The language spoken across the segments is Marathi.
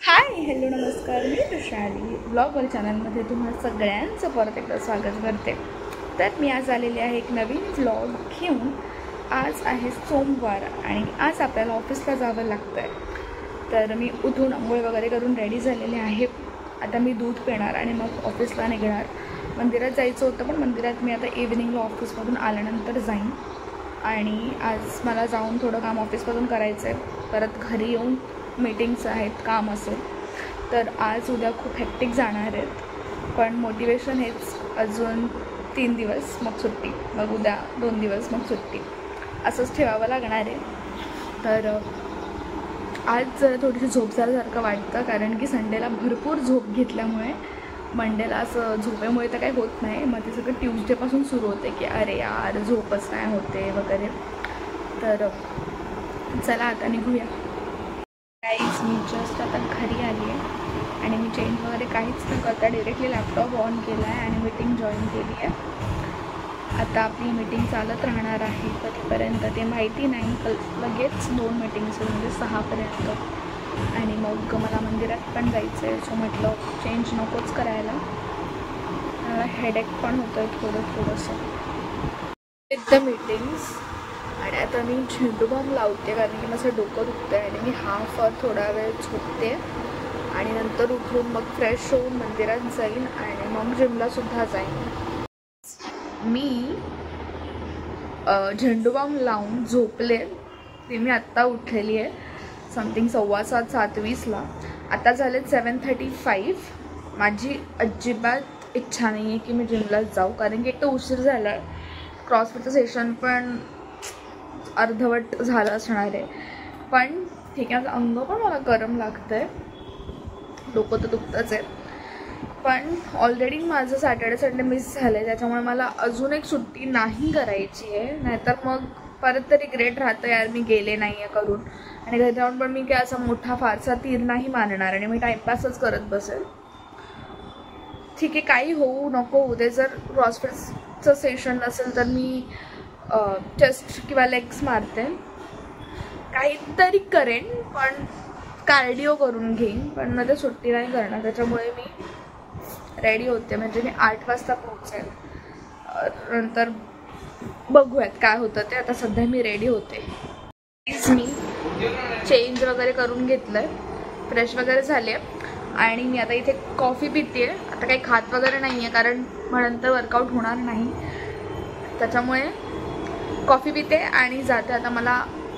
हाय हॅलो नमस्कार, मी वृषाली ब्लॉगवर चॅनलमध्ये तुम्हा सगळ्यांचं परत एकदा स्वागत करते. तर मी आज आलेली आहे एक नवीन व्लॉग घेऊन. आज आहे सोमवार आणि आज आपल्याला ऑफिसला जावं लागतं आहे. तर मी उठून आंघोळ वगैरे करून रेडी झालेले आहे. आता मी दूध पिणार आणि मग ऑफिसला निघणार. मंदिरात जायचं होतं पण मंदिरात मी आता इव्हिनिंगला ऑफिसमधून आल्यानंतर जाईन. आणि आज मला जाऊन थोडं काम ऑफिसमधून करायचं आहे. परत घरी येऊन मीटिंग्स आहेत, काम असेल. तर आज उद्या खूप हेक्टिक जाणार आहेत. पण मोटिवेशन हेच, अजून 3 दिवस मग सुट्टी, मग उद्या 2 दिवस मग सुट्टी, असंच ठेवावं लागणार आहे. तर आज जरा थोडीशी झोप झाल्यासारखं वाटतं, कारण की संडेला भरपूर झोप घेतल्यामुळे मंडेला असं झोपेमुळे तर काही होत नाही. मग ते सगळं ट्यूजडेपासून सुरू होते की अरे यार झोपच नाही होते वगैरे. तर चला आता निघूया. गाईज, मी जस्ट आता घरी आली आहे आणि मी चेंज वगैरे काहीच न करता डायरेक्टली लॅपटॉप ऑन केला आहे आणि मीटिंग जॉईन केली आहे. आता आपली मीटिंग चालत राहणार आहे कधीपर्यंत ते माहिती नाही. लगेच 2 मीटिंग्स म्हणजे 6पर्यंत. आणि मग मला मंदिरात पण जायचं आहे. सो म्हटलं चेंज नकोच करायला, हेडेक पण होतं आहे थोडंसं विथ द मीटिंग्स. आणि आता मी झेंडू बाम लावते कारण की माझं डोकं दुखतं आहे. आणि मी हाफ थोडा वेळ झोपते आणि नंतर उठून मग फ्रेश होऊन मंदिरात जाईन आणि मग जिमलासुद्धा जाईन. मी झेंडू बाम लावून झोपले ते मी आत्ता उठलेली आहे समथिंग 7:15 आता झाले 7:35. माझी अजिबात इच्छा नाही आहे की मी जिमलाच जाऊ, कारण की एक तर उशीर झाला आहे. क्रॉसफिटचं सेशन पण अर्धवट झालं असणार आहे. पण ठीक आहे, अंग पण मला गरम लागतं आहे, डोकं तर दुखतंच आहे. पण ऑलरेडी माझं सॅटर्डे संडे मिस झालं आहे, त्याच्यामुळे मला अजून एक सुट्टी नाही करायची आहे. नाहीतर मग परत तरी रिग्रेट राहतं यार मी गेले नाही आहे करून. आणि घरी जाऊन पण मी काय असा मोठा फारसा तीर नाही मारणार आणि मी टाईमपासच करत बसेल. ठीक आहे, काही होऊ नको उद्या जर क्रॉसफिटचं सेशन नसेल तर मी चेस्ट किंवा लेग्स मारते, काहीतरी करेन, पण कार्डिओ करून घेईन. पण मध्ये सुट्टी नाही करणार, त्याच्यामुळे मी रेडी होते. म्हणजे मी 8 वाजता पोहोचेल. नंतर बघूयात काय होतं ते. आता सध्या मी रेडी होते. मी चेंज वगैरे करून घेतलं आहे, फ्रेश वगैरे झाले आणि मी आता इथे कॉफी पिते आहे. आता काही खात वगैरे नाही आहे कारण नंतर वर्कआउट होणार नाही, त्याच्यामुळे कॉफी पिते आणि जाते. आता मला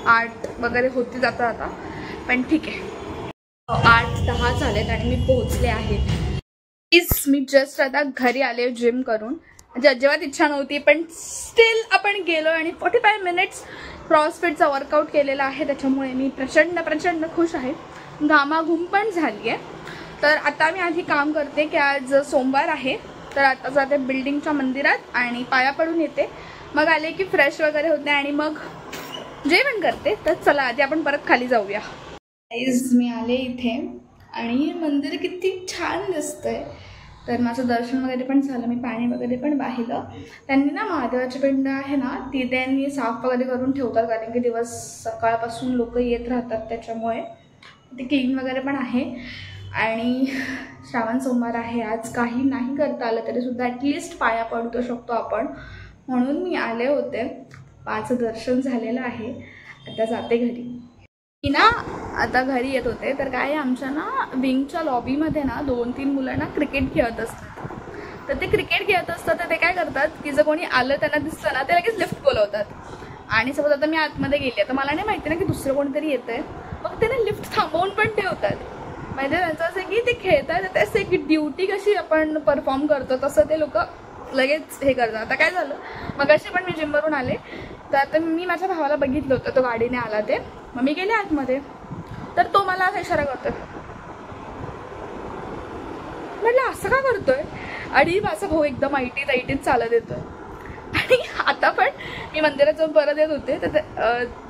8 वगैरे होती जाता आता, पण ठीक आहे. 8:10 झालेत आणि मी पोहोचले आहे. मी जस्ट आता घरी आले जिम करून. म्हणजे अजिबात इच्छा नव्हती पण स्टील आपण गेलो आणि 45 मिनिट्स क्रॉसफिटचा वर्कआउट केलेला आहे, त्याच्यामुळे मी प्रचंड खुश आहे. घामाघूम पण झाली आहे. तर आता मी आधी काम करते की आज सोमवार आहे, तर आता जाते बिल्डिंगच्या मंदिरात आणि पाया पडून येते. मग आले की फ्रेश वगैरे होते आणि मग जेवण करते. तर चला आधी आपण परत खाली जाऊया. गाईज, मी आले इथे आणि मंदिर किती छान दिसतंय. तर माझं दर्शन वगैरे पण झालं, मी पाणी वगैरे पण वाहिलं. त्यांनी ना महादेवाची पिंड आहे ना ती त्यांनी साफ वगैरे करून ठेवतात, कारण की दिवस सकाळपासून लोक येत राहतात, त्याच्यामुळे ते क्लीन वगैरे पण आहे. आणि श्रावण सोमवार आहे आज, काही नाही करता आलं तरीसुद्धा ॲटलिस्ट पाया पडू शकतो आपण, म्हणून मी आले होते. 5 दर्शन झालेलं आहे. आता जाते घरी. मी ना आता घरी येत होते तर काय आमच्या ना विंगच्या लॉबीमध्ये ना 2-3 मुलं ना क्रिकेट खेळत असतात. तर ते क्रिकेट खेळत असतात तर ते काय करतात की जर कोणी आलं त्यांना दिसलं ना ते लगेच लिफ्ट बोलवतात. आणि समज आता मी आतमध्ये गेली तर मला नाही माहिती ना की दुसरं कोणीतरी येतं आहे, मग त्याने लिफ्ट थांबवून पण ठेवतात. म्हणजे त्यांचं असं की ते खेळतात, त्याचं एक ड्युटी कशी आपण परफॉर्म करतो तसं ते लोक लगेच हे करतात. आता काय झालं, मग अशी पण मी जिमवरून आले तर आता मी माझ्या भावाला बघितलं होतं, तो गाडीने आला ते, मग मी गेले आतमध्ये. तर तो मला असा इशारा करतोय, म्हटलं असं का करतोय. आणि माझा भाऊ एकदम ऐटीत चालत येतोय. आणि आता पण मी मंदिरात जाऊन परत येत होते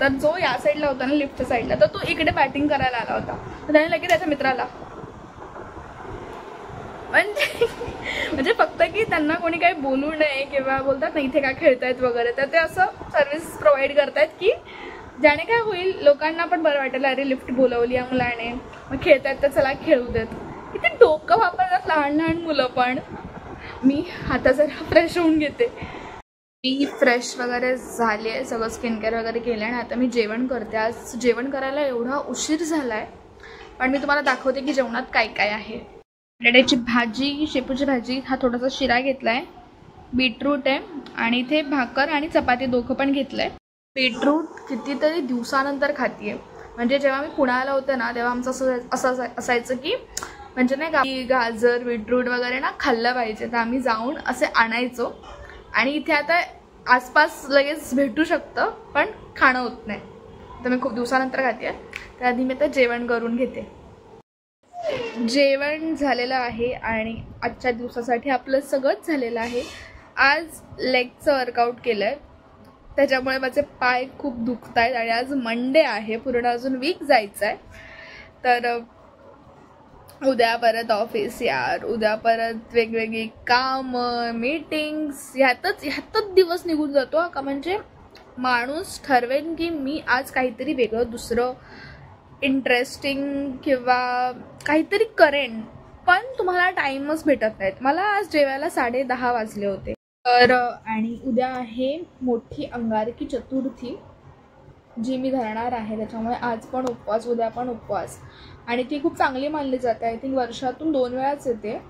तर जो या साईडला होता ना लिफ्टच्या साईडला, तर तो इकडे बॅटिंग करायला आला होता. तर त्याने लगेच त्याच्या मित्राला म्हणजे फक्त की त्यांना कोणी काही बोलू नये किंवा बोलतात ना इथे काय खेळतायत वगैरे, तर ते असं सर्व्हिस प्रोव्हाइड करतायत की ज्याने काय होईल, लोकांना पण बरं वाटेल, अरे लिफ्ट बोलवली आहे मुलाने, मग खेळतात तर चला खेळू देत. किती डोकं वापरतात लहान लहान मुलं. पण मी आता जरा फ्रेश होऊन घेते. मी फ्रेश वगैरे झाली आहे, सगळं स्किन केअर वगैरे केलं आणि आता मी जेवण करते. आज जेवण करायला एवढा उशीर झाला आहे, पण मी तुम्हाला दाखवते की जेवणात काय काय आहे. बटाट्याची भाजी, शेपूची भाजी, हा थोडासा शिरा घेतला आहे, बीटरूट आहे आणि इथे भाकर आणि चपाती दोघं पण घेतलं आहे. बीटरूट कितीतरी दिवसानंतर खाते. म्हणजे जेव्हा मी पुण्याला होते ना, तेव्हा आमचं असं असायचं की म्हणजे नाही का, गाजर बीटरूट वगैरे ना खाल्लं पाहिजे, तर आम्ही जाऊन असे आणायचो. आणि इथे आता आसपास लगेच भेटू शकतं, पण खाणं होत नाही, तर मी खूप दिवसानंतर खाते. तर आधी मी आता जेवण करून घेते. जेवण झालेलं आहे आणि आजच्या दिवसासाठी आपलं सगळंच झालेलं आहे. आज लेगचं वर्कआउट केलं आहे, त्याच्यामुळे माझे पाय खूप दुखत आहेत आणि आज मंडे आहे, पूर्ण अजून वीक जायचं आहे. तर उद्या परत ऑफिस यार, उद्या परत वेगवेगळी कामं, मीटिंग्स, ह्यातच दिवस निघून जातो का. म्हणजे माणूस ठरवेन की मी आज काहीतरी वेगळं दुसरं इंटरेस्टिंग किंवा काहीतरी करेन, पण तुम्हाला टाईमच भेटत नाहीत. मला आज जेवायला 10:30 वाजले होते. तर आणि उद्या आहे मोठी अंगारकी चतुर्थी जी मी धरणार आहे, त्याच्यामुळे आज पण उपवास, उद्या पण उपवास. आणि ती खूप चांगली मानली जाते. आय थिंक वर्षातून 2 वेळाच येते.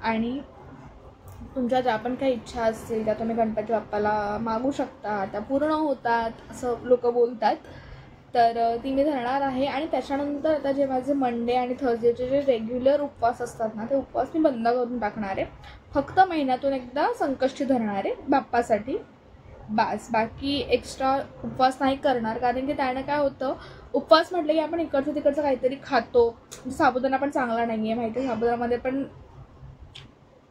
आणि तुमच्या ज्या पण काही इच्छा असतील त्या तुम्ही गणपती बाप्पाला मागू शकता, त्या पूर्ण होतात असं लोक बोलतात. तर ती मी धरणार आहे. आणि त्याच्यानंतर आता जे माझे मंडे आणि थर्सडेचे जे रेग्युलर उपवास असतात ना, ते उपवास मी बंद करून टाकणार आहे. फक्त महिन्यातून एकदा संकष्टी धरणार आहे बाप्पासाठी, बस. बाकी एक्स्ट्रा उपवास नाही करणार, कारण की त्याने काय होतं, उपवास म्हटलं की आपण इकडचं तिकडचं काहीतरी खातो. साबुदाणा पण चांगला नाही आहे, माहिती आहे, साबुदाण्यामध्ये पण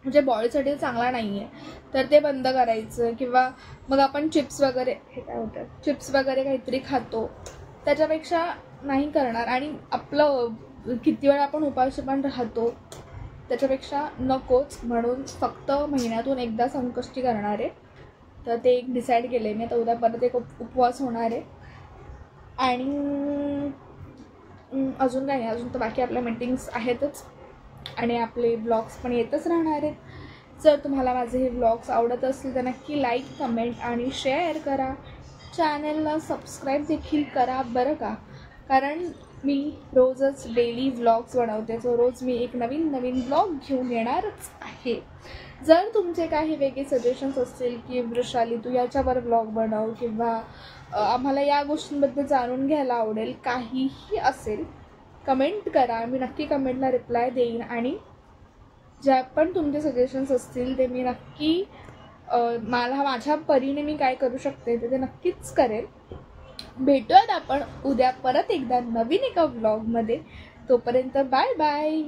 म्हणजे बॉडीसाठी चांगला नाही आहे, तर ते बंद करायचं. किंवा मग आपण चिप्स वगैरे, हे काय होतं, चिप्स वगैरे काहीतरी खातो, त्याच्यापेक्षा नाही करणार. आणि आपलं किती वेळा आपण उपाशी पण राहतो, त्याच्यापेक्षा नकोच. म्हणून फक्त महिन्यातून एकदा संकष्टी करणार आहे. तर ते एक डिसाईड केलं आहे मी. आता उद्या परत एक उपवास होणार आहे. आणि अजून काय नाही, अजून तर बाकी आपल्या मीटिंग्स आहेतच आणि आपले ब्लॉग्स पण येतच राहणार आहेत. जर तुम्हाला माझे हे ब्लॉग्स आवडत असतील तर नक्की लाईक, कमेंट आणि शेअर करा. चॅनलला सबस्क्राईब देखील करा बरं का, कारण मी रोजच डेली व्लॉग्स बनवते. सो रोज मी एक नवीन ब्लॉग घेऊन येणारच आहे. जर तुमचे काही वेगळे सजेशन्स असतील की वृषाली तू याच्यावर ब्लॉग बनव, किंवा आम्हाला या गोष्टींबद्दल जाणून घ्यायला आवडेल, काहीही असेल कमेंट करा, मी नक्की कमेंटला रिप्लाय देईन. आणि ज्या पण तुमचे सजेशन्स असतील ते मी नक्की मला माझ्या परीने मी काय करू शकते ते नक्कीच करेल. भेटूयात आपण उद्या परत एकदा नवीन एका व्लॉगमध्ये. तोपर्यंत बाय बाय.